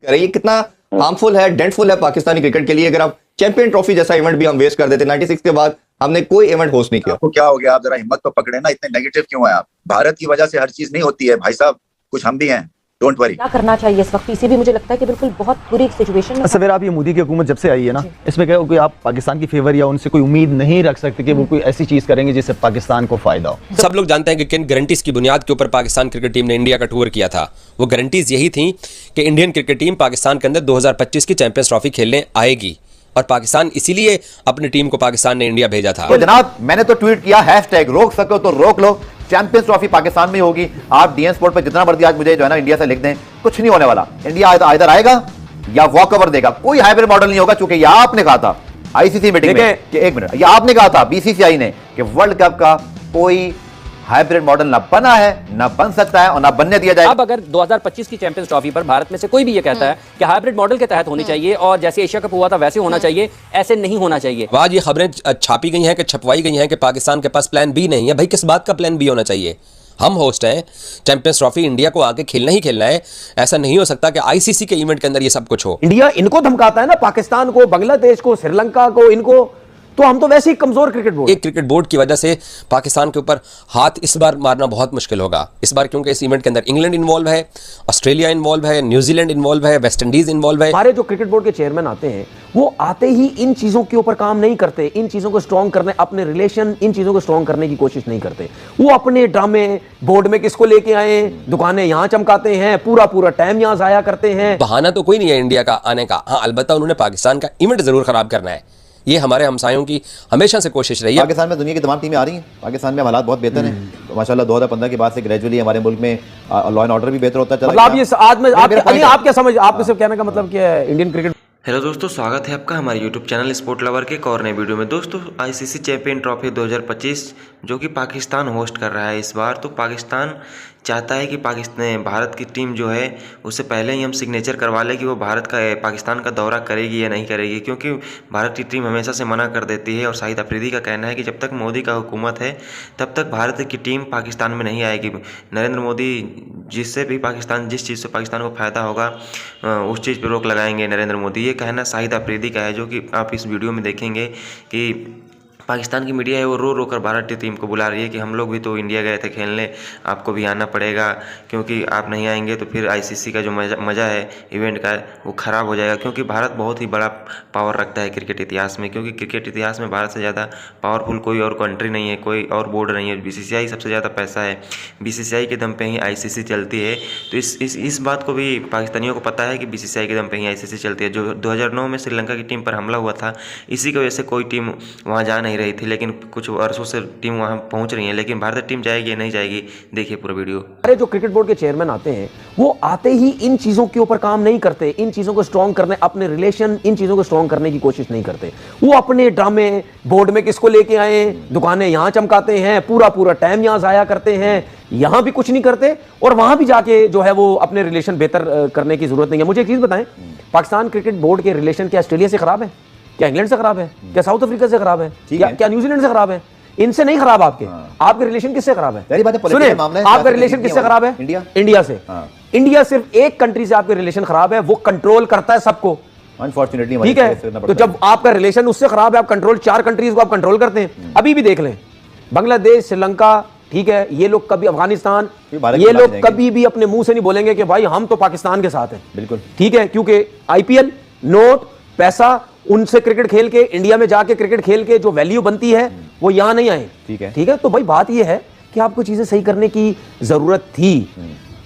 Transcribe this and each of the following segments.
करें, ये कितना हार्मफुल है, डेंटफुल है पाकिस्तानी क्रिकेट के लिए। अगर आप चैंपियन ट्रॉफी जैसा इवेंट भी हम वेस्ट कर देते, 96 के बाद हमने कोई इवेंट होस्ट नहीं किया। आपको क्या हो गया? आप जरा हिम्मत तो पकड़े ना, इतने नेगेटिव क्यों है आप? भारत की वजह से हर चीज नहीं होती है भाई साहब, कुछ हम भी हैं, डोंट वरी। क्या करना चाहिए इस वक्त? पीसीबी मुझे लगता है कि बिल्कुल बहुत बुरी सिचुएशन में। सवेरा आप ये मोदी की हुकूमत जब से आई है ना, इसमें क्या कोई आप पाकिस्तान की फेवर या उनसे कोई उम्मीद नहीं रख सकते कि वो कोई ऐसी चीज करेंगे जिससे पाकिस्तान को फायदा हो। सब लोग जानते हैं कि किन गारंटीज की बुनियाद के ऊपर पाकिस्तान क्रिकेट टीम ने इंडिया का टूर किया था। वो गारंटीज यही थी कि इंडियन क्रिकेट टीम पाकिस्तान के अंदर 2025 की चैंपियंस ट्रॉफी खेलने आएगी, और पाकिस्तान इसीलिए अपनी टीम को पाकिस्तान ने इंडिया भेजा था। तो जनाब मैंने तो ट्वीट किया हैशटैग रोक सको तो रोक लो, चैंपियंस ट्रॉफी पाकिस्तान में ही होगी। आप डीएन स्पोर्ट पे जितना मर्जी आज मुझे जो है ना इंडिया से लिख दें, कुछ नहीं होने वाला। इंडिया इधर आएगा या वॉक ओवर देगा, कोई हाइब्रिड मॉडल नहीं होगा। चूंकि ये आपने कहा था आईसीसी मीटिंग में कि एक मिनट, ये आपने कहा था बीसीसीआई ने कि वर्ल्ड कप का कोई हाइब्रिड मॉडल ना बना है, ना बन सकता है और ना बनने दिया जाएगा। अब अगर 2025 की चैंपियंस ट्रॉफी पर भारत में से कोई भी ये कहता है कि हाइब्रिड मॉडल के तहत होनी चाहिए और जैसे एशिया कप हुआ था वैसे होना चाहिए, ऐसे नहीं होना चाहिए। आज ये खबरें छापी गई हैं कि छपवाई गई हैं कि पाकिस्तान के पास प्लान बी नहीं है। भाई किस बात का प्लान बी होना चाहिए? हम होस्ट हैं, चैंपियंस ट्रॉफी इंडिया को आके खेलना ही खेलना है। ऐसा नहीं हो सकता कि आईसीसी के इवेंट के अंदर ये सब कुछ हो। इंडिया इनको धमकाता है ना, पाकिस्तान को, बांग्लादेश को, श्रीलंका को, इनको, तो हम तो वैसे ही कमजोर क्रिकेट बोर्ड। एक क्रिकेट बोर्ड की वजह से पाकिस्तान के ऊपर हाथ इस बार मारना बहुत मुश्किल होगा। इस बार क्योंकि इस इवेंट के अंदर इंग्लैंड इन्वॉल्व है, ऑस्ट्रेलिया इन्वॉल्व है, न्यूजीलैंड इन्वॉल्व है, वेस्ट इंडीज इन्वॉल्व है। हमारे जो क्रिकेट बोर्ड के चेयरमैन आते हैं वो आते ही इन चीजों के ऊपर काम नहीं करते, इन चीजों को स्ट्रॉन्ग करने, अपने रिलेशन, इन चीजों को स्ट्रॉन्ग करने की कोशिश नहीं करते। वो अपने ड्रामे, बोर्ड में किसको लेके आए, दुकानें यहां चमकाते हैं, पूरा टाइम यहां जाया करते हैं। बहाना तो कोई नहीं है इंडिया का आने का। हाँ, अलबत्ता उन्होंने पाकिस्तान का इवेंट जरूर खराब करना है। ये हमारे हमसायों की हमेशा से कोशिश रही है। पाकिस्तान में दुनिया की तमाम टीमें आ रही हैं, पाकिस्तान में हालात बहुत बेहतर हैं माशाल्लाह। 2015 के बाद से ग्रेजुअली हमारे मुल्क में लॉ एंड ऑर्डर भी बेहतर होता चला। मतलब आप ये आज में आप क्या समझ, आपके सिर्फ कहने का मतलब क्या है इंडियन क्रिकेट। हेलो दोस्तों, स्वागत है आपका हमारे यूट्यूब चैनल स्पोर्ट लवर के एक और नए वीडियो में। दोस्तों आईसीसी चैंपियन ट्रॉफी 2025 जो कि पाकिस्तान होस्ट कर रहा है इस बार, तो पाकिस्तान चाहता है कि भारत की टीम जो है उससे पहले ही हम सिग्नेचर करवा लें कि वो पाकिस्तान का दौरा करेगी या नहीं करेगी, क्योंकि भारत की टीम हमेशा से मना कर देती है। और शाहिद अफरीदी का कहना है कि जब तक मोदी का हुकूमत है तब तक भारत की टीम पाकिस्तान में नहीं आएगी। नरेंद्र मोदी जिस चीज़ से पाकिस्तान को फ़ायदा होगा उस चीज़ पर रोक लगाएंगे नरेंद्र मोदी। ये कहना शाहिद अफरीदी का है, जो कि आप इस वीडियो में देखेंगे कि पाकिस्तान की मीडिया है वो रो कर भारत की टीम को बुला रही है कि हम लोग भी तो इंडिया गए थे खेलने, आपको भी आना पड़ेगा, क्योंकि आप नहीं आएंगे तो फिर आईसीसी का जो मज़ा है इवेंट का वो ख़राब हो जाएगा। क्योंकि भारत बहुत ही बड़ा पावर रखता है क्रिकेट इतिहास में, क्योंकि क्रिकेट इतिहास में भारत से ज़्यादा पावरफुल कोई और कंट्री नहीं है, कोई और बोर्ड नहीं है। बीसीसीआई सबसे ज़्यादा पैसा है, बीसीसीआई के दम पे ही आईसीसी चलती है। तो इस बात को भी पाकिस्तानियों को पता है कि बीसीसीआई के दम पे ही आईसीसी चलती है। जो 2009 में श्रीलंका की टीम पर हमला हुआ था, इसी की वजह से कोई टीम वहाँ जा नहीं रही थी, लेकिन कुछ वर्षों से टीम वहां पहुंच रही है। लेकिन भारतीय टीम जाएगी या नहीं जाएगी, देखिए पूरा वीडियो। अरे जो क्रिकेट बोर्ड के चेयरमैन आते हैं वो आते ही इन चीजों के ऊपर काम नहीं करते, इन चीजों को स्ट्रॉन्ग करने, अपने रिलेशन, इन चीजों को स्ट्रॉन्ग करने की कोशिश नहीं करते। वो अपने ड्रामे, बोर्ड में किसको लेके आए, दुकानें यहां चमकाते हैं, पूरा टाइम यहां जाया करते हैं, यहां भी कुछ नहीं करते और वहां भी जाके जो है वो अपने रिलेशन बेहतर करने की जरूरत नहीं है। मुझे एक चीज बताएं, पाकिस्तान क्रिकेट बोर्ड के रिलेशन क्या ऑस्ट्रेलिया से खराब है, क्या इंग्लैंड से खराब है, क्या साउथ अफ्रीका से खराब है, क्या न्यूजीलैंड से खराब है? इनसे नहीं खराब। आपके रिलेशन किससे खराब है? सुनिए, आपका रिलेशन किससे खराब है? इंडिया से। इंडिया सिर्फ एक कंट्री से आपके रिलेशन खराब है, वो कंट्रोल करता है सबको, अनफॉर्चुनेटली, ठीक है। तो जब आपका रिलेशन उससे खराब है, आप कंट्रोल 4 कंट्रीज को आप कंट्रोल करते हैं। अभी भी देख लें, बांग्लादेश, श्रीलंका, ठीक है, ये लोग कभी, अफगानिस्तान, ये लोग कभी भी अपने मुंह से नहीं बोलेंगे कि भाई हम तो पाकिस्तान के साथ हैं, बिल्कुल, ठीक है। क्योंकि आईपीएल, नोट, पैसा, उनसे क्रिकेट खेल के, इंडिया में जाके क्रिकेट खेल के जो वैल्यू बनती है वो यहां नहीं आए, ठीक है। तो भाई बात ये है कि आपको चीजें सही करने की जरूरत थी।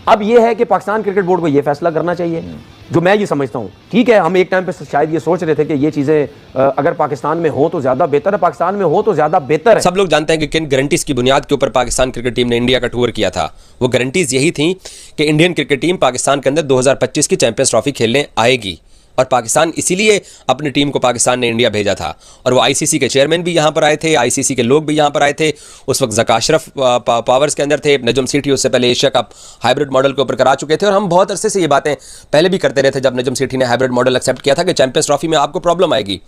अब ये है कि पाकिस्तान क्रिकेट बोर्ड को ये फैसला करना चाहिए, जो मैं ये समझता हूं। ठीक है, हम एक टाइम पे शायद ये सोच रहे थे कि ये चीजें अगर पाकिस्तान में हो तो ज्यादा बेहतर है, पाकिस्तान में हो तो ज्यादा बेहतर है। सब लोग जानते हैं कि किन गारंटीज की बुनियाद के ऊपर पाकिस्तान क्रिकेट टीम ने इंडिया का टूर किया था। वो गारंटीज यही थी कि इंडियन क्रिकेट टीम पाकिस्तान के अंदर 2025 की चैंपियंस ट्रॉफी खेलने आएगी, और पाकिस्तान इसीलिए अपनी टीम को पाकिस्तान ने इंडिया भेजा था। और वो आईसीसी के चेयरमैन भी यहाँ पर आए थे, आईसीसी के लोग भी यहाँ पर आए थे। उस वक्त ज़का अशरफ पावर्स के अंदर थे, नजम सेठी उससे पहले एशिया कप हाइब्रिड मॉडल के ऊपर करा चुके थे। और हम बहुत अरसे से ये बातें पहले भी करते रहे थे, जब नजम सेठी ने हाइब्रिड मॉडल एक्सेप्ट किया था कि चैंपियंस ट्रॉफी में आपको प्रॉब्लम आएगी।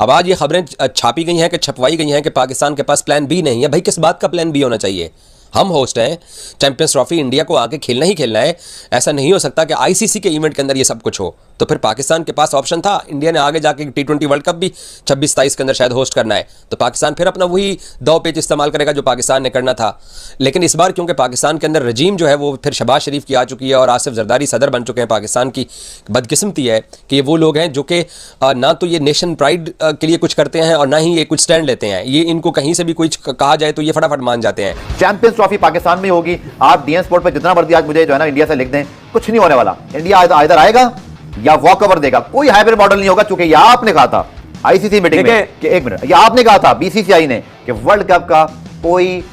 अब आज ये खबरें छापी गई हैं कि छपवाई गई हैं कि पाकिस्तान के पास प्लान बी नहीं है। भाई किस बात का प्लान बी होना चाहिए? हम होस्ट हैं, चैंपियंस ट्रॉफी इंडिया को आके खेलना ही खेलना है। ऐसा नहीं हो सकता कि आईसीसी के इवेंट के अंदर ये सब कुछ हो। तो फिर पाकिस्तान के पास ऑप्शन था, इंडिया ने आगे जाके T20 वर्ल्ड कप भी 26-27 के अंदर शायद होस्ट करना है, तो पाकिस्तान फिर अपना वही दाव पेच इस्तेमाल करेगा जो पाकिस्तान ने करना था। लेकिन इस बार क्योंकि पाकिस्तान के अंदर रजीम जो है वो फिर शहबाज शरीफ की आ चुकी है और आसिफ जरदारी सदर बन चुके हैं पाकिस्तान की, बदकिस्मती है कि ये वो लोग हैं जो कि ना तो ये नेशन प्राइड के लिए कुछ करते हैं और ना ही ये कुछ स्टैंड लेते हैं। ये इनको कहीं से भी कुछ कहा जाए तो ये फटाफट मान जाते हैं। चैंपियंस ट्रॉफी पाकिस्तान में होगी। आप डीएन स्पोर्ट पे जितना मर्जी आज मुझे जो है ना इंडिया से लिख दें, कुछ नहीं होने वाला। इंडिया इधर आएगा या वॉक ओवर देगा। कोई हाइब्रिड मॉडल नहीं होगा, क्योंकि यह आपने कहा था आईसीसी मीटिंग में कि एक मिनट, ये आपने कहा था बीसीसीआई ने कि वर्ल्ड कप का कोई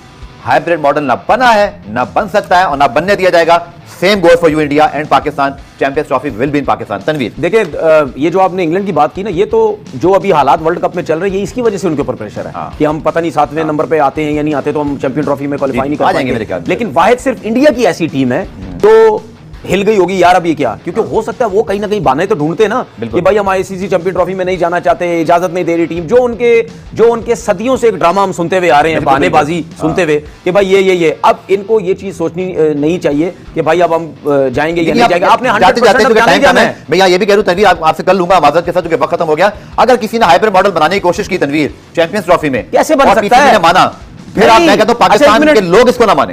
हाइब्रिड मॉडल ना बना है, ना बन सकता है और ना बनने दिया जाएगा। Same goal for you India and Pakistan. Champions trophy will be in Pakistan. Tanveer, देखिए ये जो आपने इंग्लैंड की बात की ना, ये तो जो अभी हालात वर्ल्ड कप में चल रहे हैं, ये इसकी वजह से उनके ऊपर प्रेशर है कि हम पता नहीं 7वें नंबर पे आते हैं या नहीं आते, तो हम चैंपियन ट्रॉफी में क्वालिफाई नहीं कर पाएंगे। लेकिन वाहिद सिर्फ इंडिया की ऐसी टीम है तो हिल गई होगी यार, अब ये क्या, क्योंकि हो सकता है वो कहीं ना कहीं बहाने तो ढूंढते ना कि भाई हम आईसीसी चैंपियन ट्रॉफी में नहीं जाना चाहते, इजाजत नहीं दे रही टीम। जो उनके सदियों से एक ड्रामा हम सुनते हुए आ रहे हैं, बहानेबाजी सुनते हुए कि भाई ये अब इनको ये चीज सोचनी नहीं चाहिए कि भाई अब हम जाएंगे या नहीं जाएंगे। आपने 100% जाना है। भैया ये भी कह रहा हूं तनवीर, आपसे कर लूंगा माजरत के साथ, क्योंकि वक्त खत्म हो गया। अगर किसी ने हाइब्रिड मॉडल बनाने की कोशिश की तनवीर चैंपियंस ट्रॉफी में, कैसे बन सकता है? माना, फिर आप, मैं कहता हूं पाकिस्तान के लोग इसको ना माने।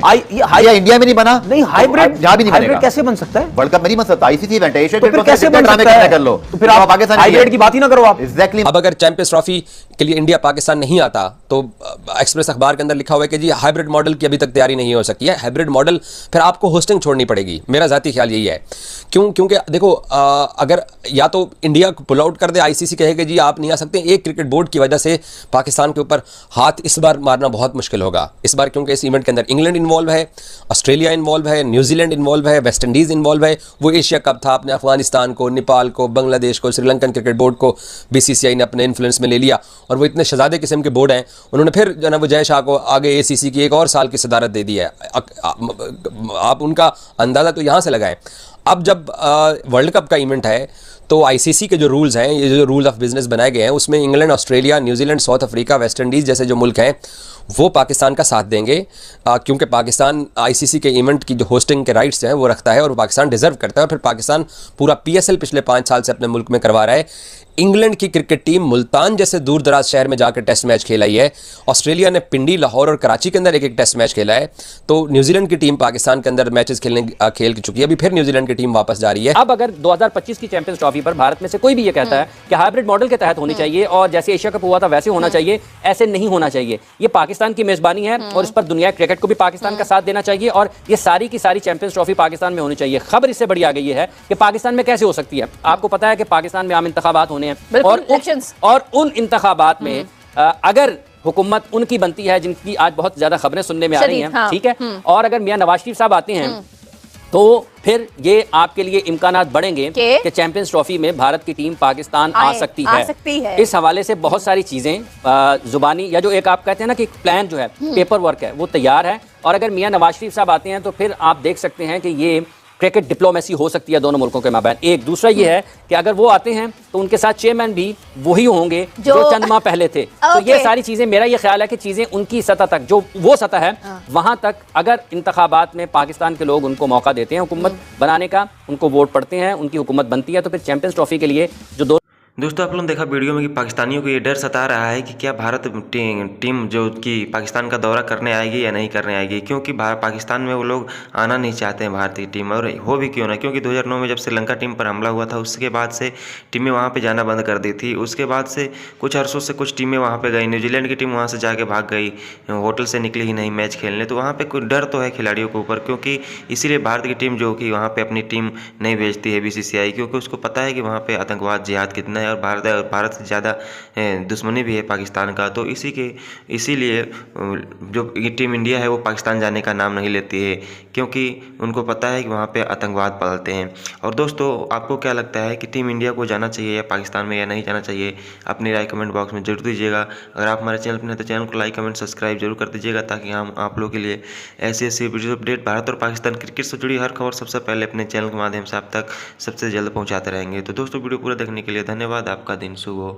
या इंडिया में नहीं बना, नहीं हाइब्रिड जहां भी नहीं बनेगा। कैसे बन सकता है? वर्ल्ड कप में नहीं बन सकता, आईसीसी इवेंट है, एशिया तो फिर कैसे बन सकता है? कर लो, तो फिर आप पाकिस्तान हाइब्रिड की बात ही ना करो आप। एग्जैक्टली। अब अगर चैंपियंस ट्रॉफी के लिए इंडिया पाकिस्तान नहीं आता तो एक्सप्रेस अखबार के अंदर लिखा हुआ है कि जी हाइब्रिड मॉडल की अभी तक तैयारी नहीं हो सकी है। हाइब्रिड मॉडल फिर आपको होस्टिंग छोड़नी पड़ेगी, मेरा जाती ख्याल यही है। क्योंकि देखो अगर या तो इंडिया को पुल आउट कर दे, आईसीसी कहेगा जी आप नहीं आ सकते, एक क्रिकेट बोर्ड की वजह से पाकिस्तान के ऊपर हाथ इस बार मारना बहुत मुश्किल होगा इस बार, क्योंकि इस इवेंट के अंदर इंग्लैंड इन्वॉल्व है, ऑस्ट्रेलिया इन्वॉल्व है, न्यूजीलैंड इन्वॉल्व है, वेस्ट इंडीज इन्वॉल्व है। वो एशिया कप था, अपने अफगानिस्तान को, नेपाल को, बांग्लादेश को, श्रीलंकन क्रिकेट बोर्ड को बीसीसीआई ने अपने इन्फ्लुएंस में ले लिया और वो इतने शहजादे किस्म के बोर्ड हैं, उन्होंने फिर जो है वो जय शाह को आगे एसीसी की एक और साल की सदारत दे दी है। आप उनका अंदाज़ा तो यहाँ से लगाएं। अब जब वर्ल्ड कप का इवेंट है तो आईसीसी के जो रूल्स हैं, ये जो रूल ऑफ बिजनेस बनाए गए हैं, उसमें England, Australia, New Zealand, south Africa, West Indies जैसे जो मुल्क हैं वो पाकिस्तान का साथ देंगे, क्योंकि पाकिस्तान आईसीसी के इवेंट की जो होस्टिंग के राइट्स हैं वो रखता है और पाकिस्तान डिजर्व करता है। और फिर पाकिस्तान पूरा पीएसएल पिछले 5 साल से अपने मुल्क में करवा रहा है। इंग्लैंड की क्रिकेट टीम मुल्तान जैसे दूर दराज शहर में जाकर टेस्ट मैच खेला ही है। ऑस्ट्रेलिया ने पिंडी, लाहौर और कराची के अंदर एक टेस्ट मैच खेला है। तो न्यूजीलैंड की टीम पाकिस्तान के अंदर मैचेस खेल चुकी है, अभी फिर न्यूजीलैंड की टीम वापस जा रही है। अब अगर 2025 की चैंपियंस ट्रॉफी पर भारत में से कोई भी ये कहता है कि हाइब्रिड मॉडल के तहत होनी चाहिए और जैसे एशिया कप हुआ था वैसे होना चाहिए, ऐसे नहीं होना चाहिए। ये पाकिस्तान की मेजबानी है और इस पर दुनिया क्रिकेट को भी पाकिस्तान का साथ देना चाहिए और ये सारी की सारी चैंपियंस ट्रॉफी पाकिस्तान में होनी चाहिए। खबर इससे बड़ी आ गई है कि पाकिस्तान में कैसे हो सकती है। आपको पता है कि पाकिस्तान में आम इंतखाबात होने हैं और उन इंतखाबात में अगर हुकूमत उनकी बनती है जिनकी आज बहुत ज्यादा खबरें सुनने में आ रही हैं, ठीक है, और अगर मियां नवाज शरीफ साहब आते हैं तो फिर ये आपके लिए इम्कानात बढ़ेंगे कि चैंपियंस ट्रॉफी में भारत की टीम पाकिस्तान आ सकती है। इस हवाले से बहुत सारी चीज़ें जुबानी या जो एक आप कहते हैं ना कि प्लान जो है, पेपर वर्क है, वो तैयार है। और अगर मियां नवाज शरीफ साहब आते हैं तो फिर आप देख सकते हैं कि ये क्रिकेट डिप्लोमेसी हो सकती है दोनों मुल्कों के माबैन। एक दूसरा ये है कि अगर वो आते हैं तो उनके साथ चेयरमैन भी वही होंगे जो चंद माह पहले थे। तो ये सारी चीज़ें, मेरा ये ख्याल है कि चीज़ें उनकी सतह तक, जो वो सतह है वहाँ तक अगर इंतखाबात में पाकिस्तान के लोग उनको मौका देते हैं हुकूमत बनाने का, उनको वोट पड़ते हैं, उनकी हुकूमत बनती है, तो फिर चैंपियंस ट्रॉफी के लिए जो दोस्तों आप लोगों ने देखा वीडियो में कि पाकिस्तानियों को ये डर सता रहा है कि क्या भारत टीम जो कि पाकिस्तान का दौरा करने आएगी या नहीं करने आएगी, क्योंकि पाकिस्तान में वो लोग आना नहीं चाहते हैं भारतीय टीम। और हो भी क्यों ना, क्योंकि 2009 में जब श्रीलंका टीम पर हमला हुआ था उसके बाद से टीमें वहाँ पर जाना बंद कर दी थी। उसके बाद से कुछ अरसों से कुछ टीमें वहाँ पर गई, न्यूजीलैंड की टीम वहाँ से जाके भाग गई, होटल से निकली ही नहीं मैच खेलने। तो वहाँ पर कुछ डर तो है खिलाड़ियों के ऊपर, क्योंकि इसीलिए भारत की टीम जो कि वहाँ पर अपनी टीम नहीं भेजती है बीसीसीआई, क्योंकि उसको पता है कि वहाँ पर आतंकवाद जिहाद कितना है और भारत से ज़्यादा दुश्मनी भी है पाकिस्तान का। तो इसीलिए जो ये टीम इंडिया है वो पाकिस्तान जाने का नाम नहीं लेती है, क्योंकि उनको पता है कि वहाँ पे आतंकवाद पलते हैं। और दोस्तों आपको क्या लगता है कि टीम इंडिया को जाना चाहिए या पाकिस्तान में या नहीं जाना चाहिए, अपनी राय कमेंट बॉक्स में जरूर दीजिएगा। अगर आप हमारे चैनल पर हैं तो चैनल को लाइक कमेंट सब्सक्राइब जरूर कर दीजिएगा, ताकि हम आप लोगों के लिए ऐसी वीडियो अपडेट भारत और पाकिस्तान क्रिकेट से जुड़ी हर खबर सबसे पहले अपने चैनल के माध्यम से आप तक सबसे जल्द पहुँचाते रहेंगे। तो दोस्तों वीडियो पूरा देखने के लिए धन्यवाद। आपका दिन शुभ हो।